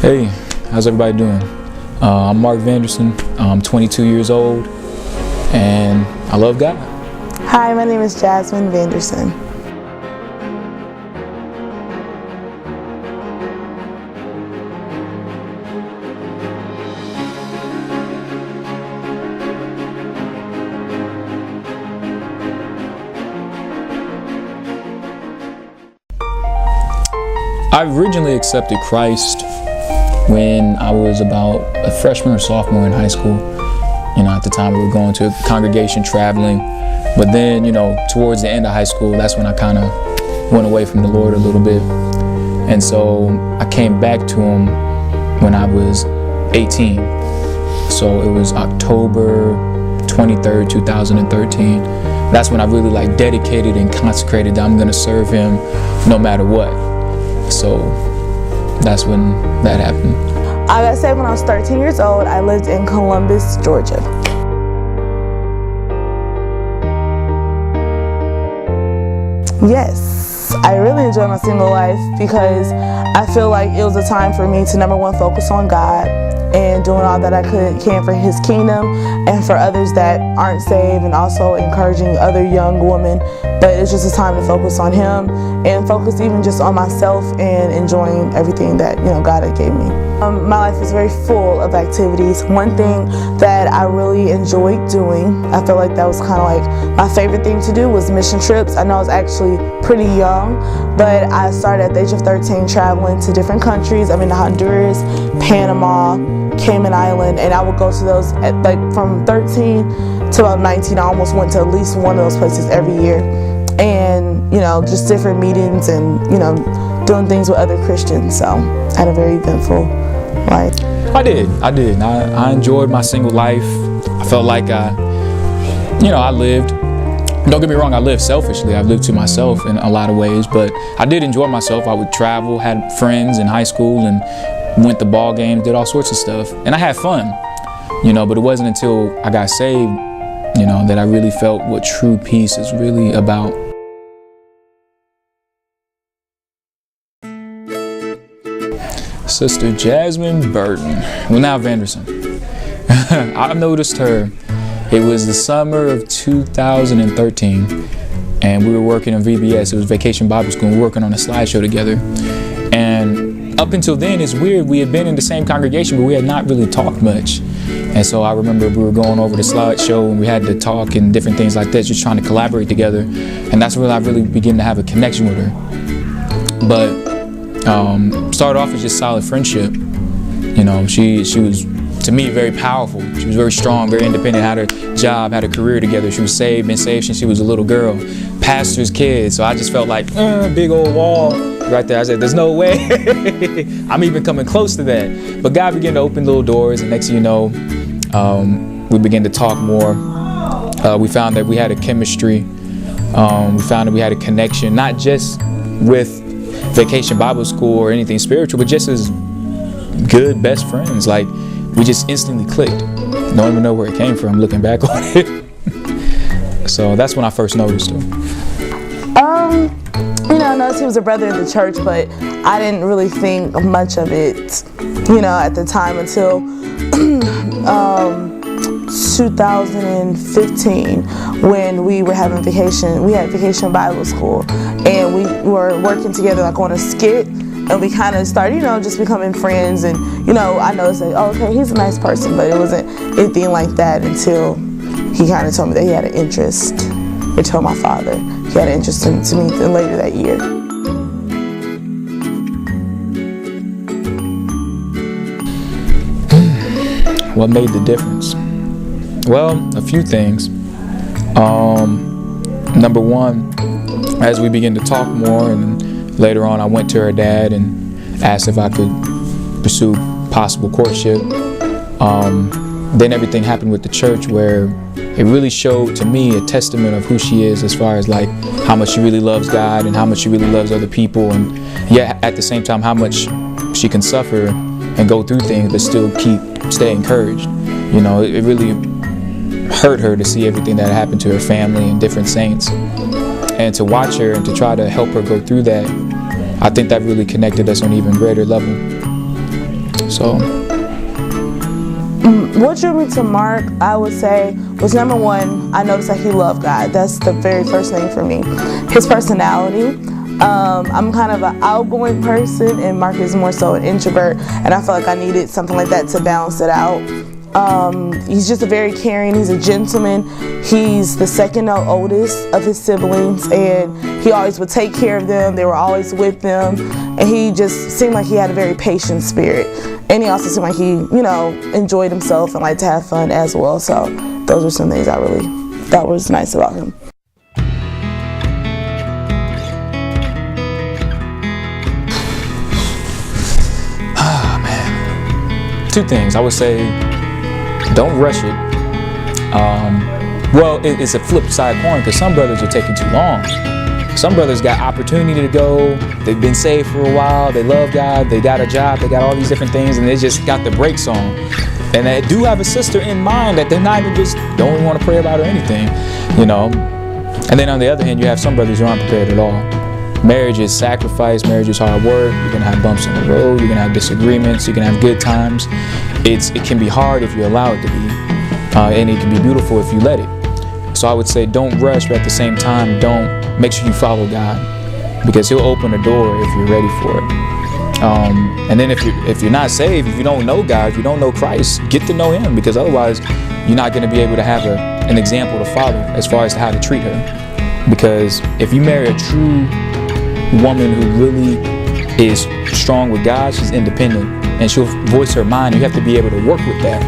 Hey, how's everybody doing? I'm Mark Vanderson. I'm 22 years old, and I love God. Hi, my name is Jasmine Vanderson. I originally accepted Christ when I was about a freshman or sophomore in high school. At the time we were going to a congregation traveling. But then, towards the end of high school, that's when I kind of went away from the Lord a little bit. And so I came back to Him when I was 18. So it was October 23rd, 2013. That's when I really dedicated and consecrated that I'm going to serve Him no matter what. So that's when that happened. I got saved when I was 13 years old. I lived in Columbus, Georgia. Yes, I really enjoy my single life because I feel like it was a time for me to, number one, focus on God and doing all that I can for His kingdom and for others that aren't saved, and also encouraging other young women. But it's just a time to focus on Him and focus even just on myself and enjoying everything that God had gave me. My life is very full of activities. One thing that I really enjoyed doing, I feel like that was kind of like my favorite thing to do, was mission trips. I know I was actually pretty young, but I started at the age of 13 traveling to different countries. I've been to Honduras, Panama, Cayman Island, and I would go to those from 13 to about 19. I almost went to at least one of those places every year. And, just different meetings and, doing things with other Christians. So I had a very eventful life. I did. I enjoyed my single life. I felt like I lived. Don't get me wrong, I lived selfishly. I lived to myself in a lot of ways, but I did enjoy myself. I would travel, had friends in high school, and went to ball games, did all sorts of stuff. And I had fun, but it wasn't until I got saved, that I really felt what true peace is really about. Sister Jasmine Burton, now Vanderson. I noticed her. It was the summer of 2013, and we were working on VBS. It was Vacation Bible School. We were working on a slideshow together. And up until then, it's weird. We had been in the same congregation, but we had not really talked much. And so I remember we were going over the slideshow, and we had to talk and different things like that, just trying to collaborate together. And that's where I really began to have a connection with her. But started off as just solid friendship. She was, to me, very powerful. She was very strong, very independent, had her job, had a career together. She was been saved since she was a little girl, pastor's kid. So I just felt like, big old wall right there. I said, there's no way I'm even coming close to that. But God began to open little doors, and next thing you know, we began to talk more. We found that we had a chemistry. We found that we had a connection, not just with Vacation Bible School or anything spiritual, but just as good best friends. We just instantly clicked. Don't even know where it came from looking back on it. So that's when I first noticed her. I noticed he was a brother in the church, but I didn't really think much of it, at the time until 2015 when we were having vacation. We had Vacation Bible School, and we were working together on a skit, and we kind of started, just becoming friends. And I noticed that, okay, he's a nice person, but it wasn't anything like that until he kind of told me that he had an interest. Or told my father he had an interest in me later that year. What made the difference? Well, a few things. Number one, as we began to talk more, and later on I went to her dad and asked if I could pursue possible courtship. Then everything happened with the church, where it really showed to me a testament of who she is, as far as how much she really loves God and how much she really loves other people, and yet at the same time how much she can suffer and go through things but still stay encouraged. It really hurt her to see everything that happened to her family and different saints, and to watch her and to try to help her go through that. I think that really connected us on an even greater level. So what drew me to Mark, I would say, was number one, I noticed that he loved God. That's the very first thing for me. His personality. I'm kind of an outgoing person, and Mark is more so an introvert, and I felt like I needed something like that to balance it out. He's just a very caring, he's a gentleman. He's the second oldest of his siblings, and he always would take care of them. They were always with them, and he just seemed like he had a very patient spirit. And he also seemed like he, enjoyed himself and liked to have fun as well. So those are some things I really thought was nice about him. Ah, man. Two things. I would say, don't rush it. It's a flip side coin, because some brothers are taking too long. Some brothers got opportunity to go. They've been saved for a while. They love God. They got a job. They got all these different things, and they just got the brakes on. And they do have a sister in mind that they're not even just don't even want to pray about or anything, And then on the other hand, you have some brothers who aren't prepared at all. Marriage is sacrifice. Marriage is hard work. You're gonna have bumps in the road. You're gonna have disagreements. You're gonna have good times. It can be hard if you allow it to be, and it can be beautiful if you let it. So I would say don't rush, but at the same time, make sure you follow God, because He'll open the door if you're ready for it. And then if you're not saved, if you don't know God, if you don't know Christ, get to know Him, because otherwise you're not going to be able to have an example to follow as far as how to treat her. Because if you marry a true woman who really is strong with God, she's independent and she'll voice her mind. You have to be able to work with that.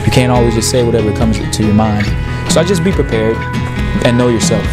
You can't always just say whatever comes to your mind. So I just be prepared and know yourself.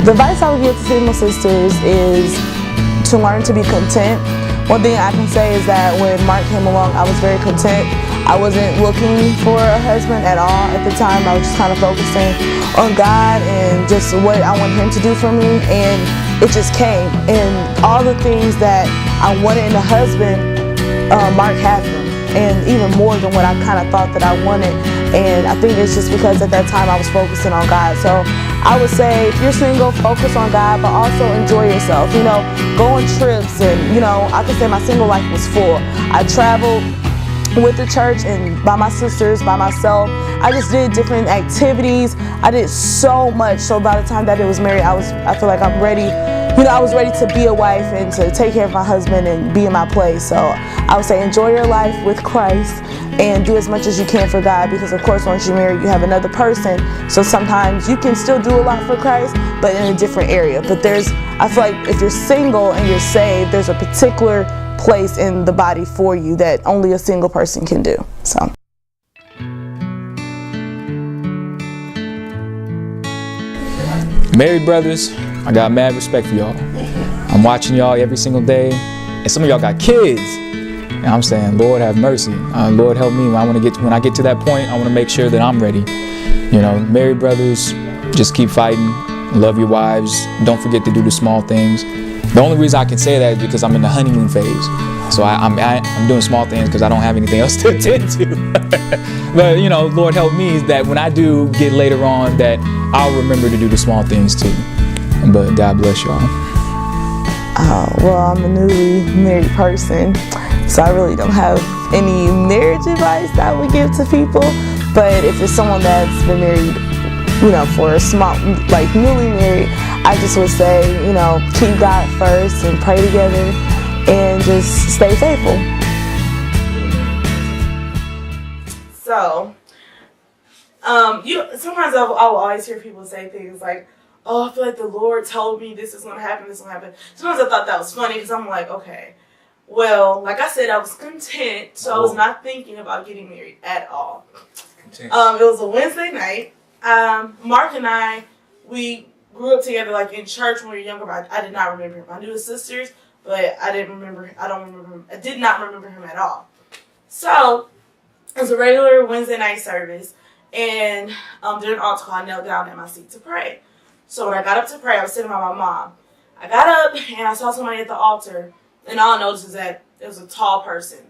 The advice I would give to single sisters is to learn to be content. One thing I can say is that when Mark came along, I was very content. I wasn't looking for a husband at all at the time. I was just kind of focusing on God and just what I wanted Him to do for me, and it just came. And all the things that I wanted in a husband, Mark had them, and even more than what I kind of thought that I wanted. And I think it's just because at that time I was focusing on God. So I would say, if you're single, focus on God, but also enjoy yourself. Go on trips, and I could say my single life was full. I traveled with the church and by my sisters, by myself. I just did different activities. I did so much. So by the time that it was married, I feel like I'm ready. I was ready to be a wife and to take care of my husband and be in my place. So I would say enjoy your life with Christ and do as much as you can for God, because of course once you're married you have another person, so sometimes you can still do a lot for Christ but in a different area. But I feel like if you're single and you're saved, there's a particular place in the body for you that only a single person can do. So married brothers, I got mad respect for y'all. I'm watching y'all every single day, and some of y'all got kids. And I'm saying, Lord, have mercy. Lord, help me. When I get to that point, I want to make sure that I'm ready. Married brothers, just keep fighting. Love your wives. Don't forget to do the small things. The only reason I can say that is because I'm in the honeymoon phase. So I'm doing small things because I don't have anything else to attend to. But, Lord, help me that when I do get later on, that I'll remember to do the small things too. But God bless y'all. Well, I'm a newly married person, so I really don't have any marriage advice that I would give to people. But if it's someone that's been married, for a small, newly married, I just would say, keep God first and pray together and just stay faithful. So, sometimes I will always hear people say things like, oh, I feel like the Lord told me this is going to happen, this is going to happen. Sometimes I thought that was funny because I'm like, okay, well, like I said, I was content, so I was not thinking about getting married at all. It was a Wednesday night. Mark and I, we grew up together in church when we were younger, but I did not remember him. I knew his sisters, but I did not remember him at all. So, it was a regular Wednesday night service, and during altar call, I knelt down at my seat to pray. So when I got up to pray, I was sitting by my mom. I got up and I saw somebody at the altar, and all I noticed is that it was a tall person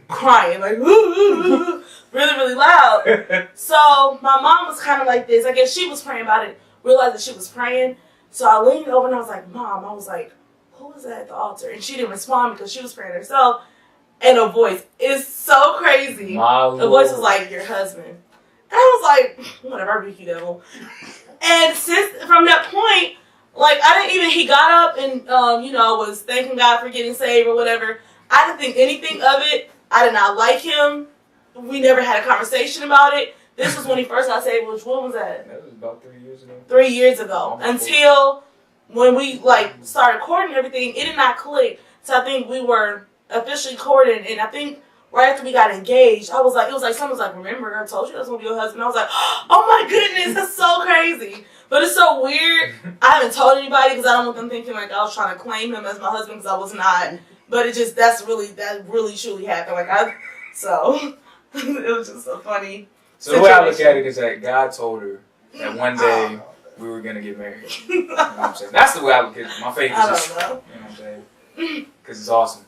crying, ooh, ooh, ooh, really, really loud. So my mom was kind of like this. I guess she was praying about it, realized that she was praying. So I leaned over and I was like, Mom, who was that at the altar? And she didn't respond because she was praying herself. and a voice. It's so crazy. The voice was like, your husband. And I was like, whatever, I rebuke you, devil. And since from that point, like, I didn't even, he got up and, was thanking God for getting saved or whatever. I didn't think anything of it. I did not like him. We never had a conversation about it. This was when he first got saved, which, what was that? That was about 3 years ago. 3 years ago. Until when we, started courting and everything, it did not click. So I think we were officially courting, and I think right after we got engaged, it was like, someone's like, remember, I told you that's going to be your husband. I was like, oh my goodness, that's so crazy. But it's so weird. I haven't told anybody because I don't want them thinking like I was trying to claim him as my husband, because I was not. But that really truly happened. So it was just so funny. So the way I look at it is that God told her that one day we were going to get married. You know what I'm saying? That's the way I look at it. My faith is just, you know what I'm saying? Because it's awesome.